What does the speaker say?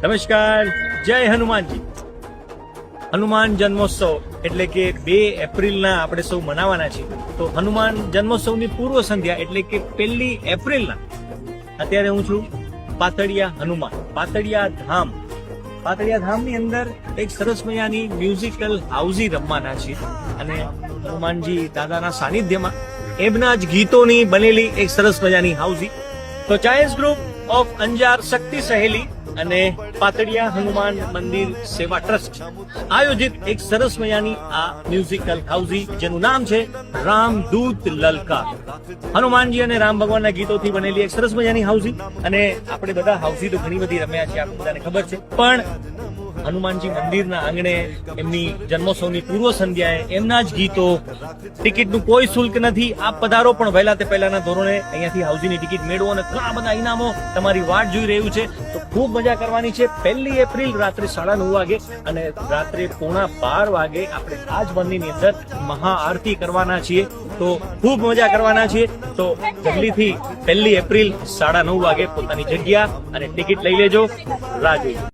નમસ્કાર, જય હનુમાનજી. હનુમાન જન્મોત્સવ એટલે કે 2 એપ્રિલના આપણે સૌ મનાવવાના છીએ. તો હનુમાન જન્મોત્સવની પૂર્વ સંધ્યા એટલે કે 1 એપ્રિલના અત્યારે હું છું પાતળિયા હનુમાન, પાતળિયા ધામની અંદર એક સરસ મજાની મ્યુઝિકલ હાઉઝી રમવાના છીએ અને હનુમાનજી દાદાના સાનિધ્યમાં એમના જ ગીતોની બનેલી એક સરસ મજાની હાઉઝી. તો ચાયન્સ ગ્રુપ ઓફ અંજાર શક્તિ સહેલી અને પાતળિયા હનુમાન મંદિર સેવા ટ્રસ્ટ આયોજિત એક સરસ મજાની આ મ્યુઝિકલ હાઉઝી જેનું નામ છે રામદૂત લલકાર. હનુમાનજી અને રામ ભગવાનના ગીતોથી બનેલી એક સરસ મજાની હાઉઝી. અને આપણે બધા હાઉઝી તો ઘણી બધી રમ્યા છે, આપણે બધાને ખબર છે, પણ હનુમાનજી મંદિરના આંગણે એમની જન્મોત્સવની પૂર્વ સંધ્યાએ એમના જ ગીતો, ટિકિટનું કોઈ શુલ્ક નથી. આપ પધારો, પણ વહેલા તે પહેલાના ધોરણે અહીંયાથી હાઉઝીની ટિકિટ મેળવો અને ઘણા બધા ઇનામો તમારી વાટ જોઈ રહ્યું છે. તો ખૂબ મજા કરવાની છે. 1 એપ્રિલ રાત્રે 9:30 વાગે અને રાત્રે 11:15 વાગે આપણે આ જ મંદિરની અંદર મહાઆરતી કરવાના છીએ. તો ખૂબ મજા કરવાના છીએ. તો જલ્દીથી 1 એપ્રિલ 9:30 વાગે પોતાની જગ્યા અને ટિકિટ લઈ લેજો. રાહ જોઈજો.